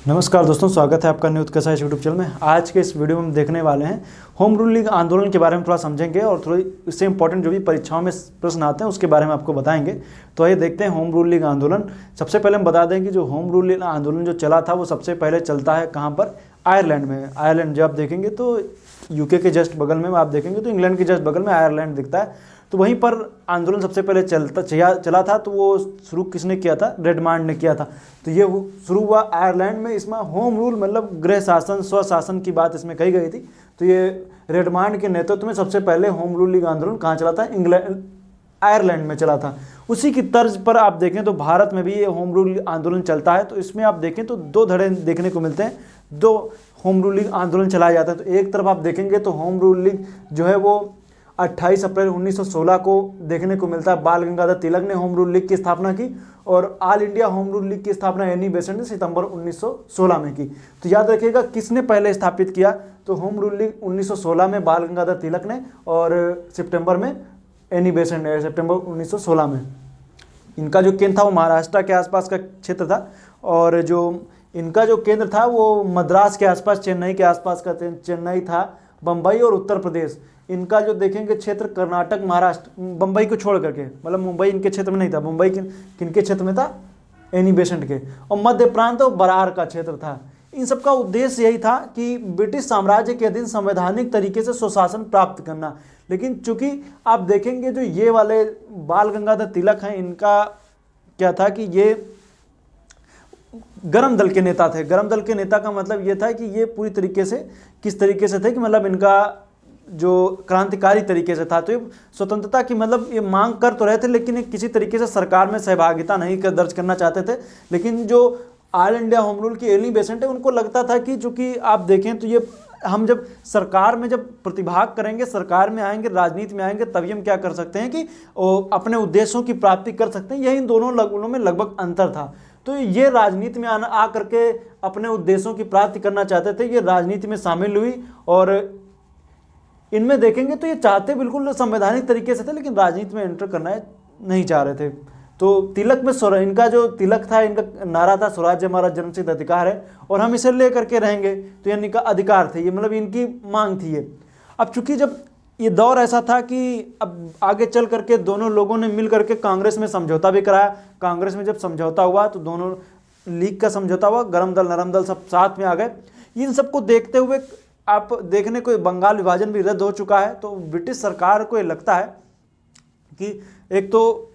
नमस्कार दोस्तों, स्वागत है आपका न्यूज कैसा यूट्यूब चैनल में। आज के इस वीडियो में हम देखने वाले हैं होम रूल लीग आंदोलन के बारे में थोड़ा समझेंगे और थोड़ी इससे इंपॉर्टेंट जो भी परीक्षाओं में प्रश्न आते हैं उसके बारे में आपको बताएंगे। तो आइए देखते हैं होम रूल लीग आंदोलन। सबसे पहले हम बता दें कि जो होम रूल लीग आंदोलन जो चला था वो सबसे पहले चलता है कहाँ पर, आयरलैंड में। आयरलैंड जब आप देखेंगे तो यूके के जस्ट बगल में आप देखेंगे तो इंग्लैंड के जस्ट बगल में आयरलैंड दिखता है। तो वहीं पर आंदोलन सबसे पहले चला था। तो वो शुरू किसने किया था? रेडमांड ने किया था। तो ये शुरू हुआ आयरलैंड में। इसमें होम रूल मतलब गृह शासन, स्वशासन की बात इसमें कही गई थी। तो ये रेडमांड के नेतृत्व में सबसे पहले होम रूल लीग आंदोलन कहाँ चला था? इंग्लैंड, आयरलैंड में चला था। उसी की तर्ज पर आप देखें तो भारत में भी ये होम रूल आंदोलन चलता है। तो इसमें आप देखें तो दो धड़े देखने को मिलते हैं, दो होम रूल लीग आंदोलन चलाया जाता है। तो एक तरफ आप देखेंगे तो होम रूल लीग जो है वो 28 अप्रैल 1916 को देखने को मिलता है। बाल गंगाधर तिलक ने होम रूल लीग की स्थापना की और all India home rule league की स्थापना एनी बेसेंट ने सितंबर 1916 में की। तो याद रखिएगा किसने पहले स्थापित किया? तो होम रूल लीग 1916 में बाल गंगाधर तिलक ने और सितंबर में एनी बेसेंट ने, सितंबर 1916 में। इनका जो केंद्र था वो महाराष्ट्र के आसपास का क्षेत्र था और जो इनका जो केंद्र था वो मद्रास के आसपास, चेन्नई के आसपास का चेन्नई था, बम्बई और उत्तर प्रदेश। इनका जो देखेंगे क्षेत्र कर्नाटक, महाराष्ट्र, बम्बई को छोड़ करके, मतलब मुंबई इनके क्षेत्र में नहीं था। मुंबई किनके क्षेत्र में था? एनी बेसेंट के। और मध्य प्रांत और बरार का क्षेत्र था। इन सब का उद्देश्य यही था कि ब्रिटिश साम्राज्य के अधीन संवैधानिक तरीके से स्वशासन प्राप्त करना। लेकिन चूंकि आप देखेंगे जो ये वाले बाल गंगाधर तिलक हैं, इनका क्या था कि ये गर्म दल के नेता थे। गर्म दल के नेता का मतलब ये था कि ये पूरी तरीके से किस तरीके से थे कि मतलब इनका जो क्रांतिकारी तरीके से था। तो ये स्वतंत्रता की मतलब ये मांग कर तो रहे थे लेकिन ये किसी तरीके से सरकार में सहभागिता नहीं दर्ज करना चाहते थे। लेकिन जो ऑल इंडिया होम रूल की एनी बेसेंट है, उनको लगता था कि चूंकि आप देखें तो ये हम जब सरकार में जब प्रतिभाग करेंगे, सरकार में आएंगे, राजनीति में आएंगे, तभी हम क्या कर सकते हैं कि अपने उद्देश्यों की प्राप्ति कर सकते हैं। यही इन दोनों लगनों में लगभग अंतर था। तो ये राजनीति में आ करके अपने उद्देश्यों की प्राप्ति करना चाहते थे। ये राजनीति में शामिल हुई और इनमें देखेंगे तो ये चाहते बिल्कुल संवैधानिक तरीके से थे लेकिन राजनीति में एंटर करना नहीं चाह रहे थे। तो तिलक में इनका जो तिलक था, इनका नारा था स्वराज्य हमारा जन्मसिद्ध अधिकार है और हम इसे ले करके रहेंगे। तो यानी इनका अधिकार थे, ये मतलब इनकी मांग थी ये। अब चूंकि जब ये दौर ऐसा था कि अब आगे चल करके दोनों लोगों ने मिल करके कांग्रेस में समझौता भी कराया। कांग्रेस में जब समझौता हुआ तो दोनों लीग का समझौता हुआ, गरम दल नरम दल सब साथ में आ गए। इन सबको देखते हुए आप देखने को बंगाल विभाजन भी रद्द हो चुका है। तो ब्रिटिश सरकार को ये लगता है कि एक तो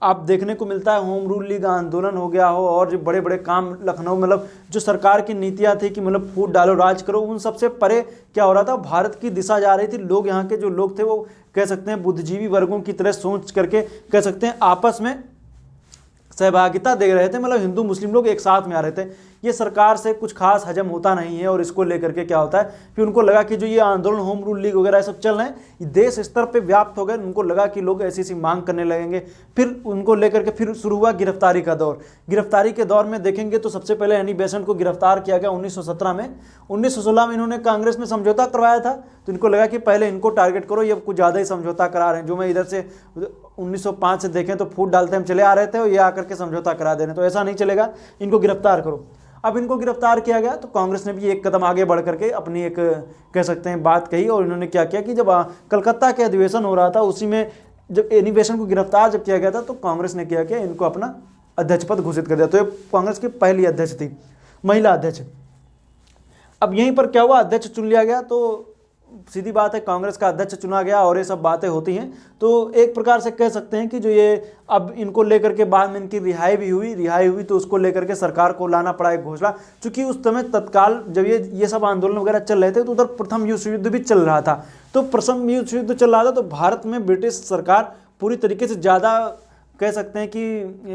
आप देखने को मिलता है होम रूल लीग आंदोलन हो गया हो और जो बड़े बड़े काम लखनऊ मतलब जो सरकार की नीतियां थी कि मतलब फूट डालो राज करो, उन सबसे परे क्या हो रहा था, भारत की दिशा जा रही थी। लोग, यहाँ के जो लोग थे वो कह सकते हैं बुद्धिजीवी वर्गों की तरह सोच करके कह सकते हैं आपस में सहभागिता दे रहे थे। मतलब हिंदू मुस्लिम लोग एक साथ में आ रहे थे। ये सरकार से कुछ खास हजम होता नहीं है और इसको लेकर के क्या होता है, फिर उनको लगा कि जो ये आंदोलन होम रूल लीग वगैरह सब चल रहे हैं देश स्तर पे व्याप्त हो गए। उनको लगा कि लोग ऐसी ऐसी मांग करने लगेंगे। फिर उनको लेकर के फिर शुरू हुआ गिरफ्तारी का दौर। गिरफ्तारी के दौर में देखेंगे तो सबसे पहले एनी बेसेंट को गिरफ्तार किया गया 1917 में। 1916 में इन्होंने कांग्रेस में समझौता करवाया था। तो इनको लगा कि पहले इनको टारगेट करो, ये कुछ ज़्यादा ही समझौता करा रहे हैं। जो मैं इधर से 1905 से देखें तो फूट डालते हम चले आ रहे थे और ये आकर के समझौता करा दे रहे हैं, तो ऐसा नहीं चलेगा, इनको गिरफ्तार करो। अब इनको गिरफ्तार किया गया तो कांग्रेस ने भी एक कदम आगे बढ़ करके अपनी एक कह सकते हैं बात कही और इन्होंने क्या किया कि जब कलकत्ता के अधिवेशन हो रहा था उसी में जब एनी बेसेंट को गिरफ्तार जब किया गया था तो कांग्रेस ने क्या किया, इनको अपना अध्यक्ष पद घोषित कर दिया। तो ये कांग्रेस की पहली अध्यक्ष थी, महिला अध्यक्ष। अब यहीं पर क्या हुआ, अध्यक्ष चुन लिया गया। तो सीधी बात है, कांग्रेस का अध्यक्ष चुना गया और ये सब बातें होती हैं। तो एक प्रकार से कह सकते हैं कि जो ये अब इनको लेकर के बाद में इनकी रिहाई हुई तो उसको लेकर के सरकार को लाना पड़ा एक घोषणा। चूंकि उस समय तत्काल जब ये सब आंदोलन वगैरह चल रहे थे तो उधर प्रथम विश्व युद्ध भी चल रहा था। तो प्रथम विश्व युद्ध चल रहा था तो भारत में ब्रिटिश सरकार पूरी तरीके से ज़्यादा कह सकते हैं कि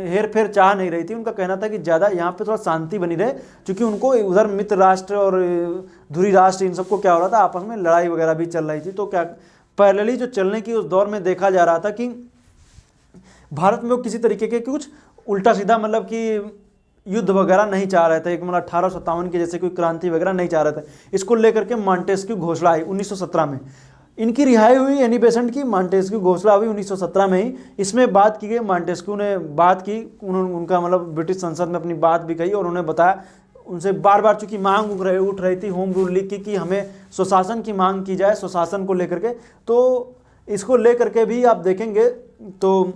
हेर फेर चाह नहीं रही थी। उनका कहना था कि ज़्यादा यहाँ पे थोड़ा शांति बनी रहे, क्योंकि उनको उधर मित्र राष्ट्र और धुरी राष्ट्र इन सबको क्या हो रहा था, आपस में लड़ाई वगैरह भी चल रही थी। तो क्या पैरेलली जो चलने की उस दौर में देखा जा रहा था कि भारत में वो किसी तरीके के कुछ उल्टा सीधा मतलब कि युद्ध वगैरह नहीं चाह रहे थे। एक मतलब 1857 के जैसे कोई क्रांति वगैरह नहीं चाह रहे थे। इसको लेकर के मॉन्टेस्क्यू घोषणा आई 1917 में। इनकी रिहाई हुई एनी बेसेंट की, मॉन्टेस्क्यू घोषणा हुई 1917 में ही। इसमें बात की गई, मॉन्टेस्क्यू ने बात की, उनका मतलब ब्रिटिश संसद में अपनी बात भी कही और उन्होंने बताया उनसे बार बार चूंकि मांग उठ रही थी होम रूल लीग की कि हमें स्वशासन की मांग की जाए, स्वशासन को लेकर के, तो इसको लेकर के भी आप देखेंगे तो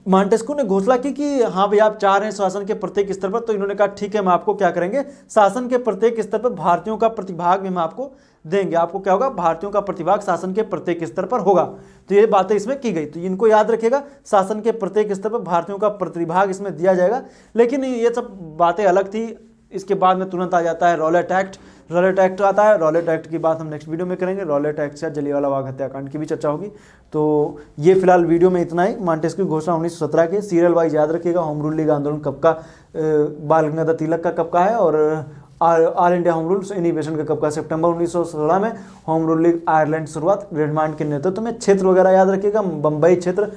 मॉन्टेस्क्यू ने घोषणा की कि हाँ भाई आप चाह रहे हैं शासन के प्रत्येक स्तर पर, तो इन्होंने कहा ठीक है, हम आपको क्या करेंगे, शासन के प्रत्येक स्तर पर भारतीयों का प्रतिभाग भी हम आपको देंगे। आपको क्या होगा, भारतीयों का प्रतिभाग शासन के प्रत्येक स्तर पर होगा। तो ये बातें इसमें की गई, तो इनको याद रखिएगा, शासन के प्रत्येक स्तर पर भारतीयों का प्रतिभाग इसमें दिया जाएगा। लेकिन ये सब बातें अलग थी। इसके बाद में तुरंत आ जाता है रॉलेट एक्ट। रॉलेट एक्ट आता है, रॉलेट एक्ट की बात हम नेक्स्ट वीडियो में करेंगे। रॉलेट एक्ट से जलियांवाला बाग हत्याकांड की भी चर्चा होगी। तो ये फिलहाल वीडियो में इतना ही। मॉन्टेस्क्यू की घोषणा 1917 के, सीरियल वाइज याद रखिएगा। होम रूल लीग आंदोलन कब का, बाल गंगाधर तिलक का कब का है, और ऑल इंडिया होम रूल इनिवेशन का कब का, सितंबर 1916 में होम रूल लीग आयरलैंड शुरुआत, रेडमांड के नेतृत्व में। क्षेत्र वगैरह याद रखिएगा, बम्बई क्षेत्र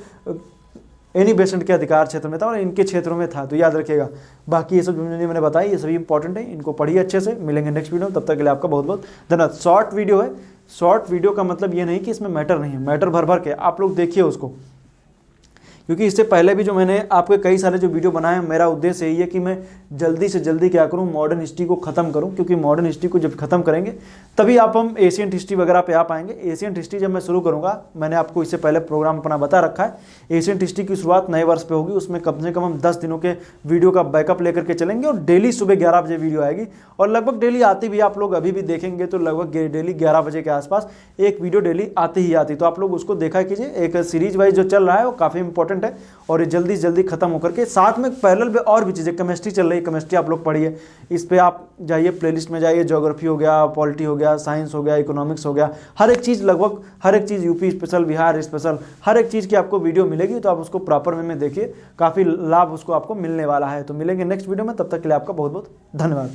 एनी बेसेंट के अधिकार क्षेत्र में था और इनके क्षेत्रों में था, तो याद रखिएगा। बाकी ये सब जो मैंने बताई ये सभी इंपॉर्टेंट है, इनको पढ़िए अच्छे से। मिलेंगे नेक्स्ट वीडियो में, तब तक के लिए आपका बहुत बहुत धन्यवाद। शॉर्ट वीडियो है, शॉर्ट वीडियो का मतलब ये नहीं कि इसमें मैटर नहीं है, मैटर भर भर के आप लोग देखिए उसको, क्योंकि इससे पहले भी जो मैंने आपके कई सारे जो वीडियो बनाए हैं, मेरा उद्देश्य यही है कि मैं जल्दी से जल्दी क्या करूं, मॉडर्न हिस्ट्री को ख़त्म करूं, क्योंकि मॉडर्न हिस्ट्री को जब खत्म करेंगे तभी हम एशियन हिस्ट्री वगैरह पे आ पाएंगे। एशियन हिस्ट्री जब मैं शुरू करूंगा, मैंने आपको इससे पहले प्रोग्राम अपना बता रखा है, एशियन हिस्ट्री की शुरुआत नए वर्ष पे होगी। उसमें कम से कम हम 10 दिनों के वीडियो का बैकअप लेकर के चलेंगे और डेली सुबह 11 बजे वीडियो आएगी, और लगभग डेली आती भी, आप लोग अभी भी देखेंगे तो लगभग डेली 11 बजे के आसपास एक वीडियो डेली आती ही आती। तो आप लोग उसको देखा कीजिए, एक सीरीज वाइज जो चल रहा है वो काफ़ी इंपॉर्टेंट है, और जल्दी जल्दी खत्म होकर के साथ में पैरेलल पे और भी चीज़ें, केमिस्ट्री चल रही है, केमिस्ट्री आप लोग पढ़िए, इस पे आप जाइए, प्लेलिस्ट में जाइए, ज्योग्राफी हो गया, पॉलिटी हो गया, साइंस हो गया, इकोनॉमिक्स हो गया, हर एक चीज़, लगभग हर एक चीज़, यूपी स्पेशल, बिहार स्पेशल, हर एक चीज़ की आपको वीडियो मिलेगी। तो आप उसको प्रॉपर वे में देखिए, काफ़ी लाभ उसको आपको मिलने वाला है। तो मिलेंगे नेक्स्ट वीडियो में, तब तक के लिए आपका बहुत बहुत धन्यवाद।